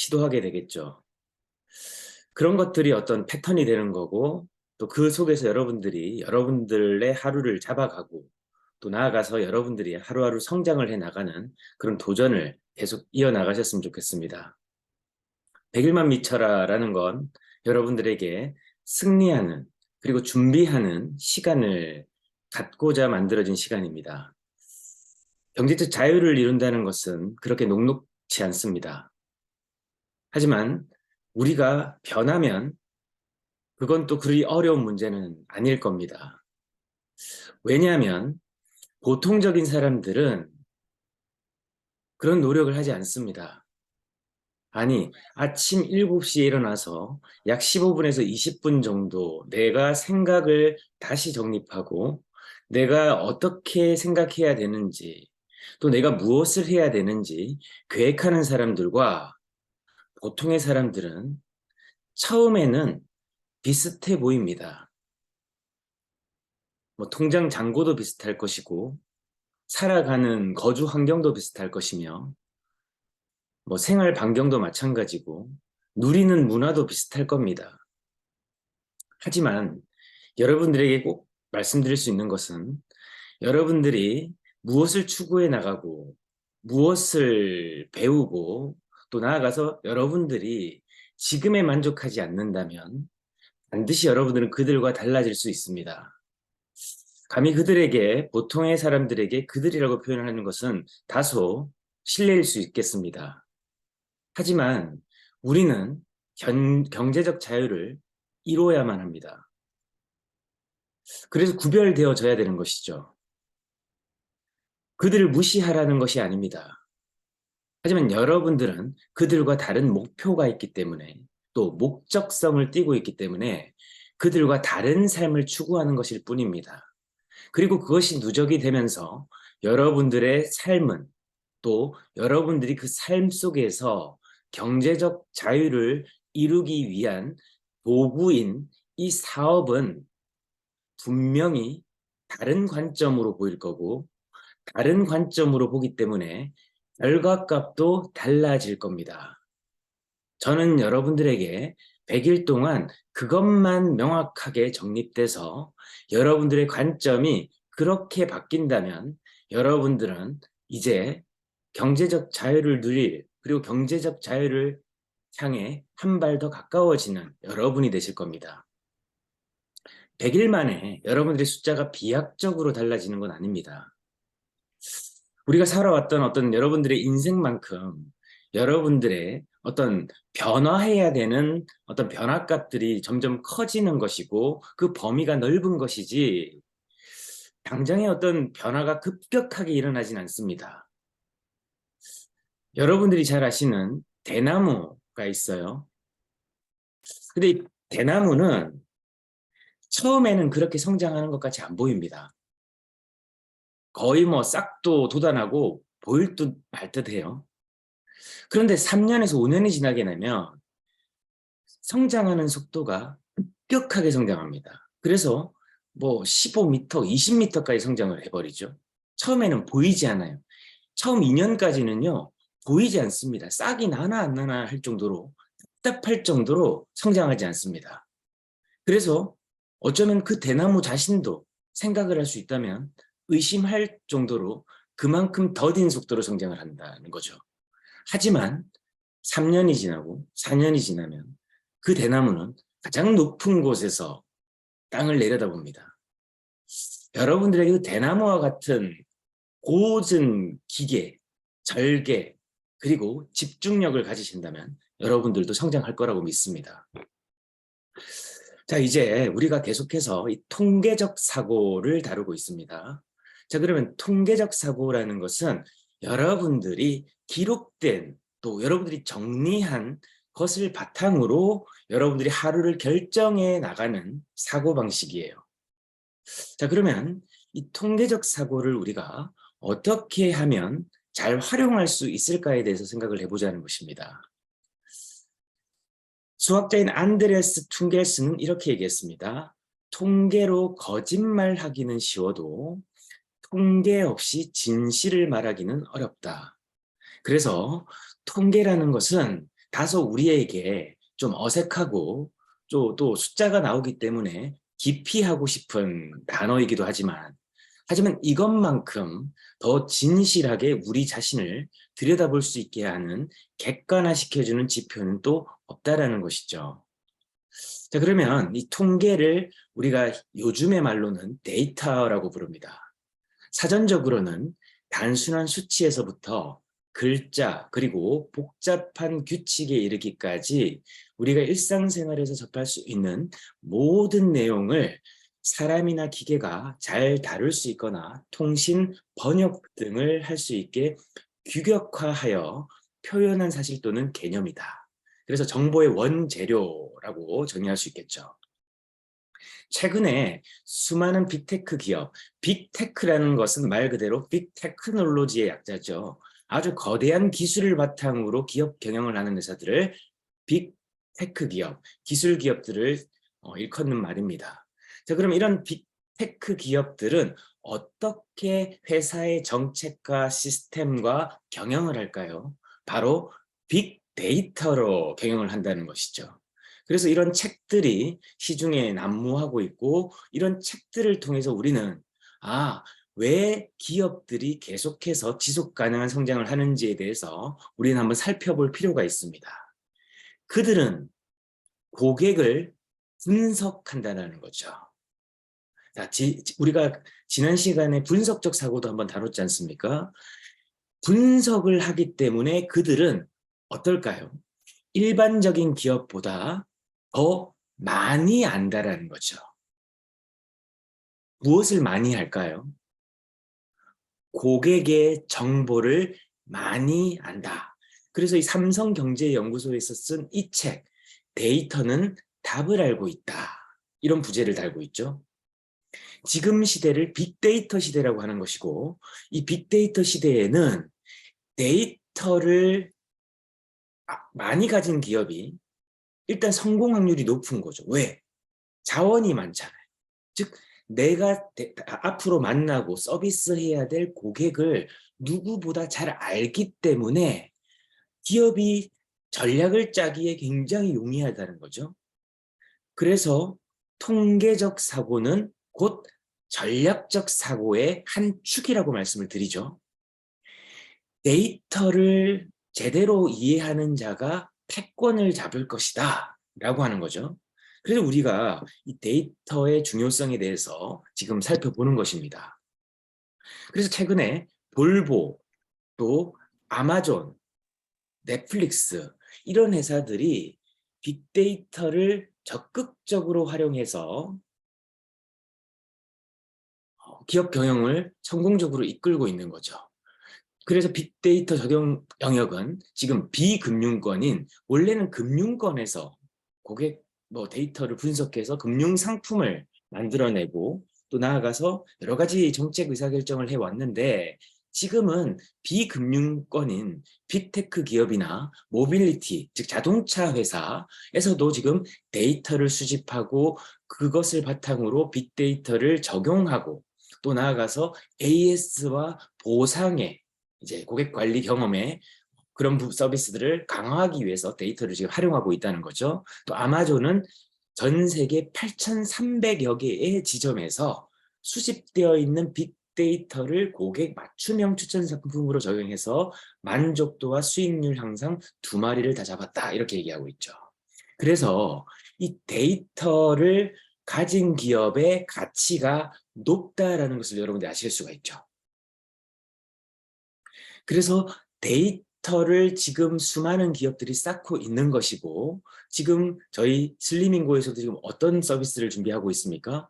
시도하게 되겠죠. 그런 것들이 어떤 패턴이 되는 거고, 또 그 속에서 여러분들이 여러분들의 하루를 잡아가고, 또 나아가서 여러분들이 하루하루 성장을 해 나가는 그런 도전을 계속 이어나가셨으면 좋겠습니다. 100일만 미쳐라라는 건 여러분들에게 승리하는, 그리고 준비하는 시간을 갖고자 만들어진 시간입니다. 경제적 자유를 이룬다는 것은 그렇게 녹록지 않습니다. 하지만 우리가 변하면 그건 또 그리 어려운 문제는 아닐 겁니다. 왜냐하면 보통적인 사람들은 그런 노력을 하지 않습니다. 아니, 아침 7시에 일어나서 약 15분에서 20분 정도 내가 생각을 다시 정립하고 내가 어떻게 생각해야 되는지, 또 내가 무엇을 해야 되는지 계획하는 사람들과 보통의 사람들은 처음에는 비슷해 보입니다. 뭐 통장 잔고도 비슷할 것이고, 살아가는 거주 환경도 비슷할 것이며, 뭐 생활 반경도 마찬가지고, 누리는 문화도 비슷할 겁니다. 하지만 여러분들에게 꼭 말씀드릴 수 있는 것은, 여러분들이 무엇을 추구해 나가고 무엇을 배우고, 또 나아가서 여러분들이 지금에 만족하지 않는다면 반드시 여러분들은 그들과 달라질 수 있습니다. 감히 그들에게, 보통의 사람들에게 그들이라고 표현하는 것은 다소 실례일 수 있겠습니다. 하지만 우리는 경제적 자유를 이루어야만 합니다. 그래서 구별되어져야 되는 것이죠. 그들을 무시하라는 것이 아닙니다. 하지만 여러분들은 그들과 다른 목표가 있기 때문에, 또 목적성을 띠고 있기 때문에 그들과 다른 삶을 추구하는 것일 뿐입니다. 그리고 그것이 누적이 되면서 여러분들의 삶은, 또 여러분들이 그 삶 속에서 경제적 자유를 이루기 위한 도구인 이 사업은 분명히 다른 관점으로 보일 거고, 다른 관점으로 보기 때문에 결과값도 달라질 겁니다. 저는 여러분들에게 100일 동안 그것만 명확하게 정립돼서 여러분들의 관점이 그렇게 바뀐다면 여러분들은 이제 경제적 자유를 누릴, 그리고 경제적 자유를 향해 한 발 더 가까워지는 여러분이 되실 겁니다. 100일 만에 여러분들의 숫자가 비약적으로 달라지는 건 아닙니다. 우리가 살아왔던 어떤 여러분들의 인생만큼 여러분들의 어떤 변화해야 되는 어떤 변화값들이 점점 커지는 것이고, 그 범위가 넓은 것이지 당장의 어떤 변화가 급격하게 일어나진 않습니다. 여러분들이 잘 아시는 대나무가 있어요. 근데 이 대나무는 처음에는 그렇게 성장하는 것 같이 안 보입니다. 거의 뭐 싹도 돋아나고 보일 듯 말 듯 해요. 그런데 3년에서 5년이 지나게 되면 성장하는 속도가 급격하게 성장합니다. 그래서 뭐 15m, 20m까지 성장을 해버리죠. 처음에는 보이지 않아요. 처음 2년까지는요, 보이지 않습니다. 싹이 나나 안 나나 할 정도로, 답답할 정도로 성장하지 않습니다. 그래서 어쩌면 그 대나무 자신도 생각을 할 수 있다면 의심할 정도로 그만큼 더딘 속도로 성장을 한다는 거죠. 하지만 3년이 지나고 4년이 지나면 그 대나무는 가장 높은 곳에서 땅을 내려다봅니다. 여러분들에게 그 대나무와 같은 고든 기계, 절개, 그리고 집중력을 가지신다면 여러분들도 성장할 거라고 믿습니다. 자, 이제 우리가 계속해서 이 통계적 사고를 다루고 있습니다. 자, 그러면 통계적 사고라는 것은 여러분들이 기록된, 또 여러분들이 정리한 것을 바탕으로 여러분들이 하루를 결정해 나가는 사고방식이에요. 자, 그러면 이 통계적 사고를 우리가 어떻게 하면 잘 활용할 수 있을까에 대해서 생각을 해보자는 것입니다. 수학자인 안드레스 퉁겔스는 이렇게 얘기했습니다. 통계로 거짓말하기는 쉬워도 통계 없이 진실을 말하기는 어렵다. 그래서 통계라는 것은 다소 우리에게 좀 어색하고 또 숫자가 나오기 때문에 기피하고 싶은 단어이기도 하지만 이것만큼 더 진실하게 우리 자신을 들여다볼 수 있게 하는 객관화시켜주는 지표는 또 없다라는 것이죠. 자, 그러면 이 통계를 우리가 요즘의 말로는 데이터라고 부릅니다. 사전적으로는 단순한 수치에서부터 글자 그리고 복잡한 규칙에 이르기까지 우리가 일상생활에서 접할 수 있는 모든 내용을 사람이나 기계가 잘 다룰 수 있거나 통신, 번역 등을 할 수 있게 규격화하여 표현한 사실 또는 개념이다. 그래서 정보의 원재료라고 정의할 수 있겠죠. 최근에 수많은 빅테크 기업, 빅테크라는 것은 말 그대로 빅테크놀로지의 약자죠. 아주 거대한 기술을 바탕으로 기업 경영을 하는 회사들을 빅테크 기업, 기술 기업들을 일컫는 말입니다. 자, 그럼 이런 빅테크 기업들은 어떻게 회사의 정책과 시스템과 경영을 할까요? 바로 빅데이터로 경영을 한다는 것이죠. 그래서 이런 책들이 시중에 난무하고 있고 이런 책들을 통해서 우리는 왜 기업들이 계속해서 지속 가능한 성장을 하는지에 대해서 우리는 한번 살펴볼 필요가 있습니다. 그들은 고객을 분석한다는 거죠. 자, 우리가 지난 시간에 분석적 사고도 한번 다뤘지 않습니까? 분석을 하기 때문에 그들은 어떨까요? 일반적인 기업보다 더 많이 안다라는 거죠. 무엇을 많이 할까요? 고객의 정보를 많이 안다. 그래서 이 삼성경제연구소에서 쓴 이 책, 데이터는 답을 알고 있다. 이런 부제를 달고 있죠. 지금 시대를 빅데이터 시대라고 하는 것이고, 이 빅데이터 시대에는 데이터를 많이 가진 기업이 일단 성공 확률이 높은 거죠. 왜? 자원이 많잖아요. 즉 내가 앞으로 만나고 서비스해야 될 고객을 누구보다 잘 알기 때문에 기업이 전략을 짜기에 굉장히 용이하다는 거죠. 그래서 통계적 사고는 곧 전략적 사고의 한 축이라고 말씀을 드리죠. 데이터를 제대로 이해하는 자가 패권을 잡을 것이다 라고 하는 거죠. 그래서 우리가 이 데이터의 중요성에 대해서 지금 살펴보는 것입니다. 그래서 최근에 볼보, 또 아마존, 넷플릭스 이런 회사들이 빅데이터를 적극적으로 활용해서 기업 경영을 성공적으로 이끌고 있는 거죠. 그래서 빅데이터 적용 영역은 지금 비금융권인 원래는 금융권에서 고객 데이터를 분석해서 금융 상품을 만들어내고 또 나아가서 여러 가지 정책 의사결정을 해왔는데 지금은 비금융권인 빅테크 기업이나 모빌리티, 즉 자동차 회사에서도 지금 데이터를 수집하고 그것을 바탕으로 빅데이터를 적용하고 또 나아가서 AS와 보상에 이제 고객 관리 경험에 그런 서비스들을 강화하기 위해서 데이터를 지금 활용하고 있다는 거죠. 또 아마존은 전 세계 8,300여 개의 지점에서 수집되어 있는 빅데이터를 고객 맞춤형 추천 상품으로 적용해서 만족도와 수익률 향상 2마리를 다 잡았다 이렇게 얘기하고 있죠. 그래서 이 데이터를 가진 기업의 가치가 높다라는 것을 여러분들이 아실 수가 있죠. 그래서 데이터를 지금 수많은 기업들이 쌓고 있는 것이고 지금 저희 슬리밍고에서도 지금 어떤 서비스를 준비하고 있습니까?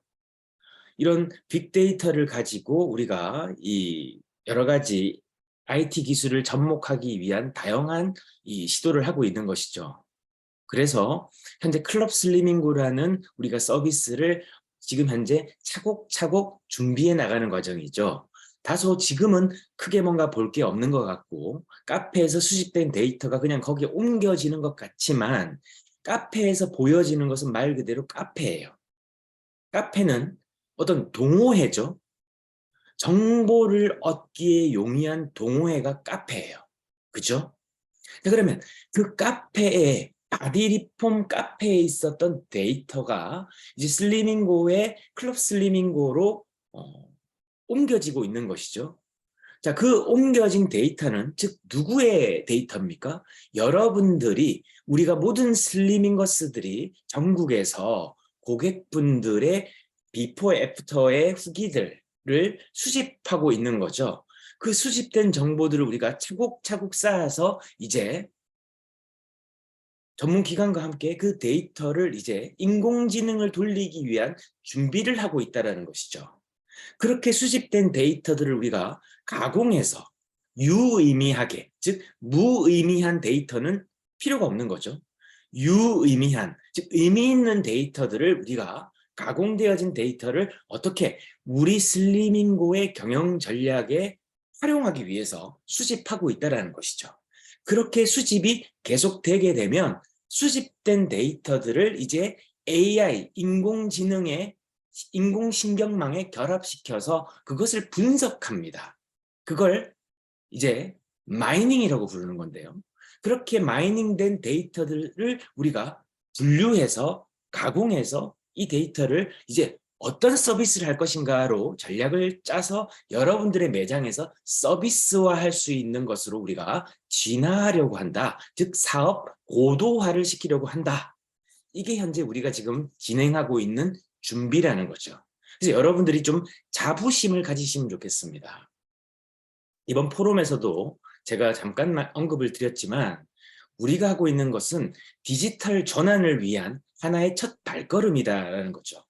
이런 빅데이터를 가지고 우리가 이 여러 가지 IT 기술을 접목하기 위한 다양한 이 시도를 하고 있는 것이죠. 그래서 현재 클럽 슬리밍고라는 우리가 서비스를 지금 현재 차곡차곡 준비해 나가는 과정이죠. 다소 지금은 크게 뭔가 볼 게 없는 것 같고 카페에서 수집된 데이터가 그냥 거기에 옮겨지는 것 같지만 카페에서 보여지는 것은 말 그대로 카페예요. 카페는 어떤 동호회죠. 정보를 얻기에 용이한 동호회가 카페예요. 그죠? 자, 그러면 그 카페에 바디리폼 카페에 있었던 데이터가 이제 슬리밍고의 클럽 슬리밍고로 옮겨지고 있는 것이죠. 자, 그 옮겨진 데이터는 즉 누구의 데이터입니까? 여러분들이 우리가 모든 슬리밍거스들이 전국에서 고객분들의 비포 애프터의 후기들을 수집하고 있는 거죠. 그 수집된 정보들을 우리가 차곡차곡 쌓아서 이제 전문 기관과 함께 그 데이터를 이제 인공지능을 돌리기 위한 준비를 하고 있다는 것이죠. 그렇게 수집된 데이터들을 우리가 가공해서 유의미하게, 즉 무의미한 데이터는 필요가 없는 거죠. 유의미한, 즉 의미 있는 데이터들을 우리가 가공되어진 데이터를 어떻게 우리 슬리밍고의 경영 전략에 활용하기 위해서 수집하고 있다는 것이죠. 그렇게 수집이 계속되게 되면 수집된 데이터들을 이제 AI, 인공신경망에 결합시켜서 그것을 분석합니다. 그걸 이제 마이닝이라고 부르는 건데요. 그렇게 마이닝된 데이터들을 우리가 분류해서 가공해서 이 데이터를 이제 어떤 서비스를 할 것인가로 전략을 짜서 여러분들의 매장에서 서비스화할 수 있는 것으로 우리가 진화하려고 한다. 즉 사업 고도화를 시키려고 한다. 이게 현재 우리가 지금 진행하고 있는 준비라는 거죠. 그래서 여러분들이 좀 자부심을 가지시면 좋겠습니다. 이번 포럼에서도 제가 잠깐 언급을 드렸지만 우리가 하고 있는 것은 디지털 전환을 위한 하나의 첫 발걸음이다라는 거죠.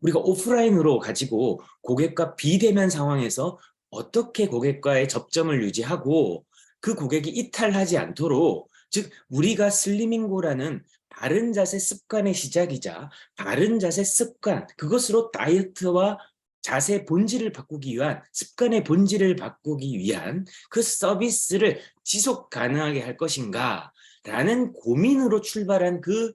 우리가 오프라인으로 가지고 고객과 비대면 상황에서 어떻게 고객과의 접점을 유지하고 그 고객이 이탈하지 않도록, 즉 우리가 슬리밍고라는 바른 자세 습관의 시작이자 바른 자세 습관, 그것으로 다이어트와 자세 본질을 바꾸기 위한, 습관의 본질을 바꾸기 위한 그 서비스를 지속 가능하게 할 것인가 라는 고민으로 출발한 그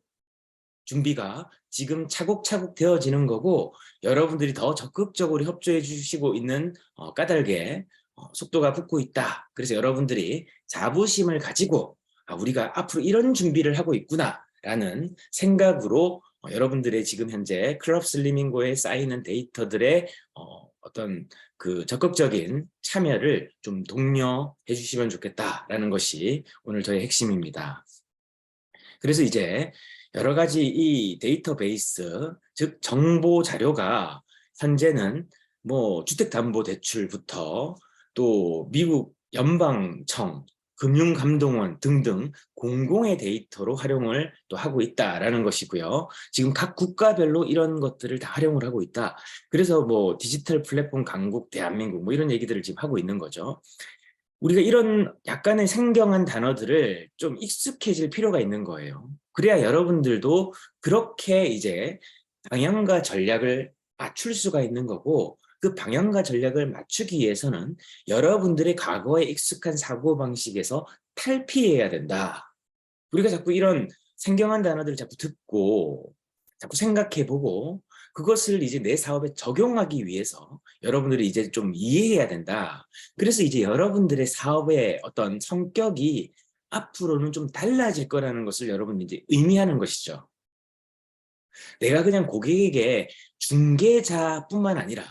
준비가 지금 차곡차곡 되어지는 거고, 여러분들이 더 적극적으로 협조해 주시고 있는 까닭에 속도가 붙고 있다. 그래서 여러분들이 자부심을 가지고 우리가 앞으로 이런 준비를 하고 있구나 라는 생각으로 여러분들의 지금 현재 클럽 슬리밍고에 쌓이는 데이터들의 어떤 그 적극적인 참여를 좀 독려해 주시면 좋겠다라는 것이 오늘 저의 핵심입니다. 그래서 이제 여러 가지 이 데이터베이스, 즉 정보 자료가 현재는 뭐 주택담보대출부터 또 미국 연방청, 금융감독원 등등 공공의 데이터로 활용을 또 하고 있다라는 것이고요. 지금 각 국가별로 이런 것들을 다 활용을 하고 있다. 그래서 뭐 디지털 플랫폼 강국 대한민국 뭐 이런 얘기들을 지금 하고 있는 거죠. 우리가 이런 약간의 생경한 단어들을 좀 익숙해질 필요가 있는 거예요. 그래야 여러분들도 그렇게 이제 방향과 전략을 맞출 수가 있는 거고, 그 방향과 전략을 맞추기 위해서는 여러분들의 과거에 익숙한 사고방식에서 탈피해야 된다. 우리가 자꾸 이런 생경한 단어들을 자꾸 듣고 자꾸 생각해보고 그것을 이제 내 사업에 적용하기 위해서 여러분들이 이제 좀 이해해야 된다. 그래서 이제 여러분들의 사업의 어떤 성격이 앞으로는 좀 달라질 거라는 것을 여러분이 이제 의미하는 것이죠. 내가 그냥 고객에게 중개자뿐만 아니라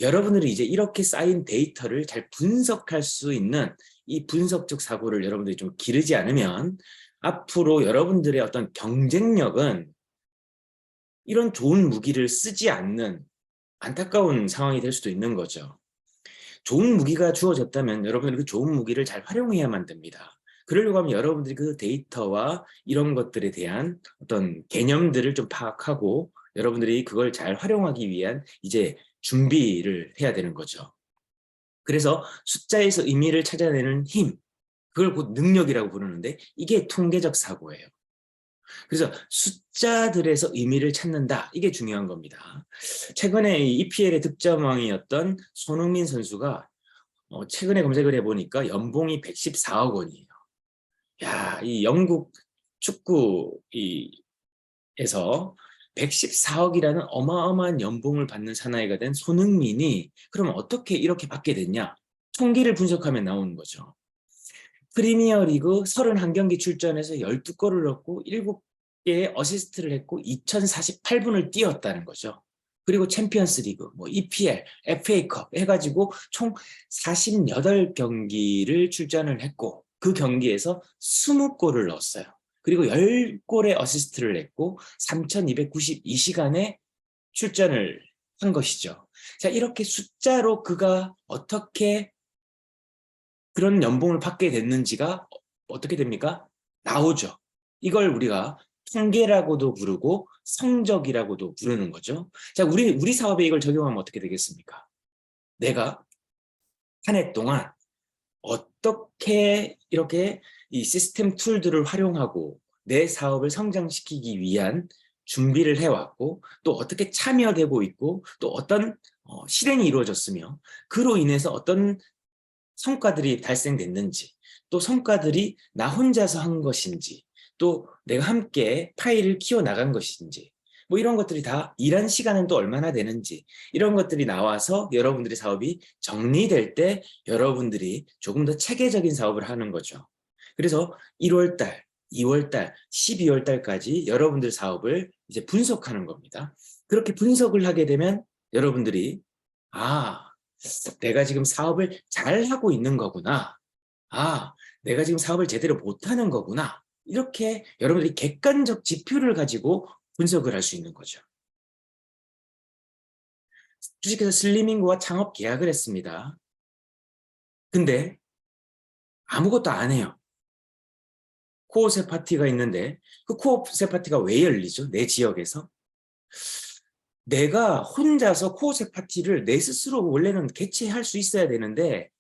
여러분들이 이제 이렇게 쌓인 데이터를 잘 분석할 수 있는 이 분석적 사고를 여러분들이 좀 기르지 않으면 앞으로 여러분들의 어떤 경쟁력은 이런 좋은 무기를 쓰지 않는 안타까운 상황이 될 수도 있는 거죠. 좋은 무기가 주어졌다면 여러분들이 그 좋은 무기를 잘 활용해야만 됩니다. 그러려고 하면 여러분들이 그 데이터와 이런 것들에 대한 어떤 개념들을 좀 파악하고 여러분들이 그걸 잘 활용하기 위한 이제 준비를 해야 되는 거죠. 그래서 숫자에서 의미를 찾아내는 힘, 그걸 곧 능력이라고 부르는데 이게 통계적 사고예요. 그래서 숫자들에서 의미를 찾는다. 이게 중요한 겁니다. 최근에 EPL의 득점왕이었던 손흥민 선수가 최근에 검색을 해보니까 연봉이 114억 원이에요. 야, 이 영국 축구에서 114억이라는 어마어마한 연봉을 받는 사나이가 된 손흥민이 그러면 어떻게 이렇게 받게 됐냐? 통계를 분석하면 나오는 거죠. 프리미어리그 31경기 출전해서 12골을 넣고 7개의 어시스트를 했고 2048분을 뛰었다는 거죠. 그리고 챔피언스 리그, 뭐 EPL, FA컵 해가지고 총 48경기를 출전을 했고 그 경기에서 20골을 넣었어요. 그리고 10골의 어시스트를 냈고 3292시간의 출전을 한 것이죠. 자, 이렇게 숫자로 그가 어떻게 그런 연봉을 받게 됐는지가 어떻게 됩니까? 나오죠. 이걸 우리가 통계라고도 부르고 성적이라고도 부르는 거죠. 자, 우리 사업에 이걸 적용하면 어떻게 되겠습니까? 내가 한 해 동안 어떻게 이렇게 이 시스템 툴들을 활용하고 내 사업을 성장시키기 위한 준비를 해왔고 또 어떻게 참여되고 있고 또 어떤 실행이 이루어졌으며 그로 인해서 어떤 성과들이 달성됐는지 또 성과들이 나 혼자서 한 것인지 또 내가 함께 파일을 키워나간 것인지 뭐 이런 것들이 다 일한 시간은 또 얼마나 되는지 이런 것들이 나와서 여러분들의 사업이 정리될 때 여러분들이 조금 더 체계적인 사업을 하는 거죠. 그래서 1월달, 2월달, 12월달까지 여러분들 사업을 이제 분석하는 겁니다. 그렇게 분석을 하게 되면 여러분들이 내가 지금 사업을 잘하고 있는 거구나. 내가 지금 사업을 제대로 못하는 거구나. 이렇게 여러분들이 객관적 지표를 가지고 분석을 할 수 있는 거죠. 주식회사 슬리밍고와 창업 계약을 했습니다. 근데 아무것도 안 해요. 코오세 파티가 있는데 그 코오세 파티가 왜 열리죠? 내 지역에서. 내가 혼자서 코오세 파티를 내 스스로 원래는 개최할 수 있어야 되는데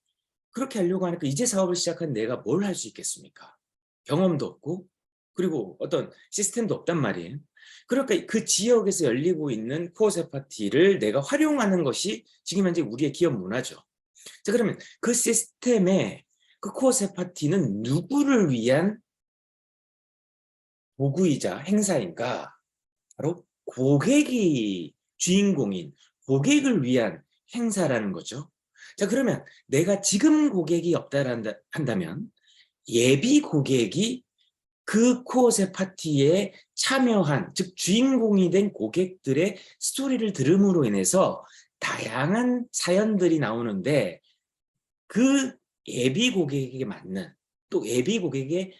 그렇게 하려고 하니까 이제 사업을 시작한 내가 뭘 할 수 있겠습니까? 경험도 없고 그리고 어떤 시스템도 없단 말이에요. 그러니까 그 지역에서 열리고 있는 코어세 파티를 내가 활용하는 것이 지금 현재 우리의 기업 문화죠. 자, 그러면 그 시스템의 그 코어세 파티는 누구를 위한 도구이자 행사인가? 바로 고객이 주인공인 고객을 위한 행사라는 거죠. 자, 그러면 내가 지금 고객이 없다 한다면 예비 고객이 그 코어세 파티에 참여한, 즉 주인공이 된 고객들의 스토리를 들음으로 인해서 다양한 사연들이 나오는데 그 예비 고객에게 맞는 또 예비 고객의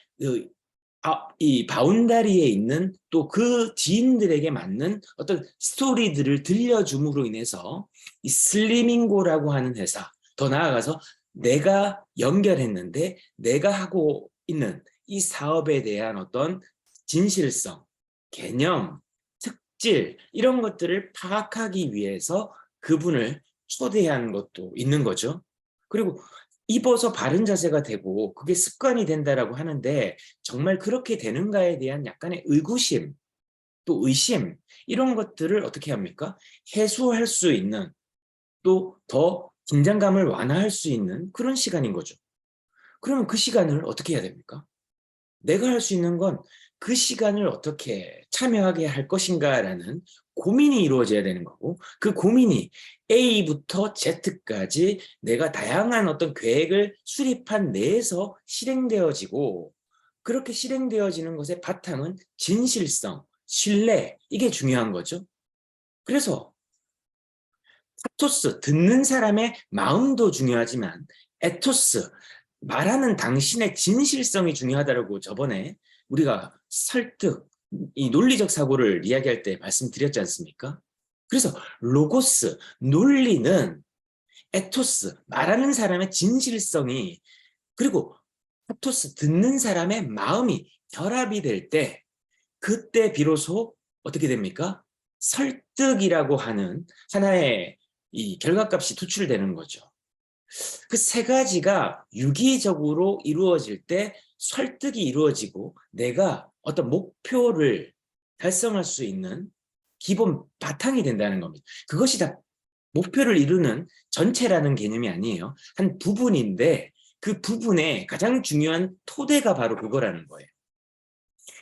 이 바운다리에 있는 또 그 지인들에게 맞는 어떤 스토리들을 들려줌으로 인해서 이 슬리밍고라고 하는 회사, 더 나아가서 내가 연결했는데 내가 하고 있는 이 사업에 대한 어떤 진실성, 개념, 특질 이런 것들을 파악하기 위해서 그분을 초대한 것도 있는 거죠. 그리고 입어서 바른 자세가 되고 그게 습관이 된다라고 하는데 정말 그렇게 되는가에 대한 약간의 의구심 또 의심 이런 것들을 어떻게 합니까? 해소할 수 있는 또 더 긴장감을 완화할 수 있는 그런 시간인 거죠. 그러면 그 시간을 어떻게 해야 됩니까? 내가 할 수 있는 건 그 시간을 어떻게 참여하게 할 것인가라는 고민이 이루어져야 되는 거고 그 고민이 A부터 Z까지 내가 다양한 어떤 계획을 수립한 내에서 실행되어지고 그렇게 실행되어지는 것의 바탕은 진실성, 신뢰 이게 중요한 거죠. 그래서 파토스, 듣는 사람의 마음도 중요하지만 에토스, 말하는 당신의 진실성이 중요하다고 저번에 우리가 설득, 이 논리적 사고를 이야기할 때 말씀드렸지 않습니까? 그래서 로고스, 논리는 에토스, 말하는 사람의 진실성이 그리고 파토스, 듣는 사람의 마음이 결합이 될 때 그때 비로소 어떻게 됩니까? 설득이라고 하는 하나의 이 결과값이 도출되는 거죠. 그 세 가지가 유기적으로 이루어질 때 설득이 이루어지고 내가 어떤 목표를 달성할 수 있는 기본 바탕이 된다는 겁니다. 그것이 다 목표를 이루는 전체라는 개념이 아니에요. 한 부분인데 그 부분의 가장 중요한 토대가 바로 그거라는 거예요.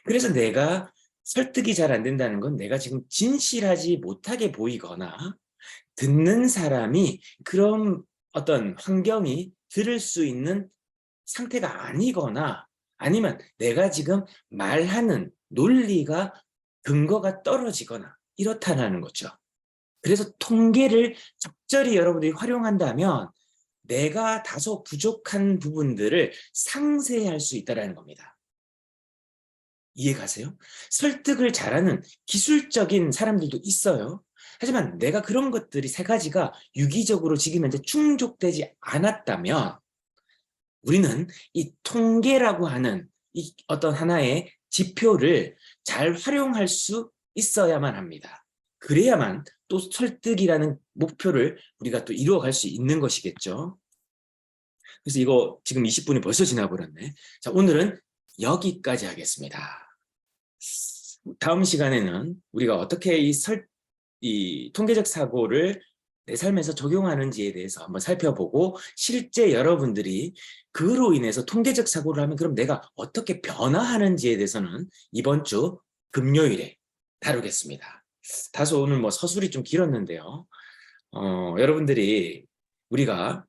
그래서 내가 설득이 잘 안 된다는 건 내가 지금 진실하지 못하게 보이거나 듣는 사람이 그런 어떤 환경이 들을 수 있는 상태가 아니거나 아니면 내가 지금 말하는 논리가 근거가 떨어지거나 이렇다는 거죠. 그래서 통계를 적절히 여러분들이 활용한다면 내가 다소 부족한 부분들을 상쇄할 수 있다는 겁니다. 이해가세요? 설득을 잘하는 기술적인 사람들도 있어요. 하지만 내가 그런 것들이 세 가지가 유기적으로 지금 현재 충족되지 않았다면 우리는 이 통계라고 하는 이 어떤 하나의 지표를 잘 활용할 수 있어야만 합니다. 그래야만 또 설득이라는 목표를 우리가 또 이루어갈 수 있는 것이겠죠. 그래서 이거 지금 20분이 벌써 지나버렸네. 자, 오늘은 여기까지 하겠습니다. 다음 시간에는 우리가 어떻게 이 통계적 사고를 내 삶에서 적용하는지에 대해서 한번 살펴보고 실제 여러분들이 그로 인해서 통계적 사고를 하면 그럼 내가 어떻게 변화하는지에 대해서는 이번 주 금요일에 다루겠습니다. 다소 오늘 뭐 서술이 좀 길었는데요. 여러분들이 우리가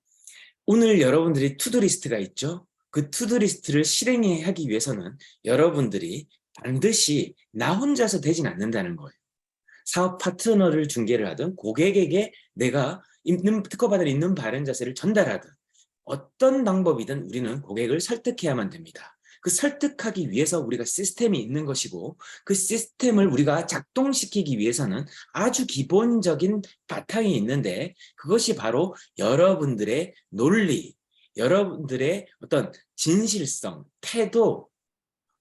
오늘 여러분들이 투두리스트가 있죠. 그 투두리스트를 실행하기 위해서는 여러분들이 반드시 나 혼자서 되진 않는다는 거예요. 사업 파트너를 중개를 하든 고객에게 내가 특허받을 있는 바른 자세를 전달하든 어떤 방법이든 우리는 고객을 설득해야만 됩니다. 그 설득하기 위해서 우리가 시스템이 있는 것이고 그 시스템을 우리가 작동시키기 위해서는 아주 기본적인 바탕이 있는데 그것이 바로 여러분들의 논리, 여러분들의 어떤 진실성, 태도,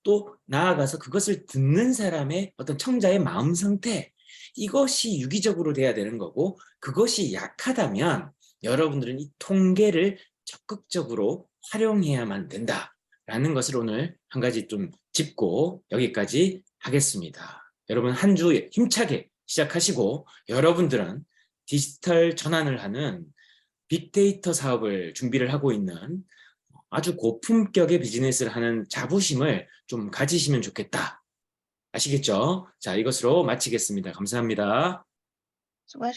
또 나아가서 그것을 듣는 사람의 어떤 청자의 마음 상태, 이것이 유기적으로 돼야 되는 거고 그것이 약하다면 여러분들은 이 통계를 적극적으로 활용해야만 된다라는 것을 오늘 한 가지 좀 짚고 여기까지 하겠습니다. 여러분 한 주 힘차게 시작하시고 여러분들은 디지털 전환을 하는 빅데이터 사업을 준비를 하고 있는 아주 고품격의 비즈니스를 하는 자부심을 좀 가지시면 좋겠다. 아시겠죠? 자, 이것으로 마치겠습니다. 감사합니다. 수고하셨습니다.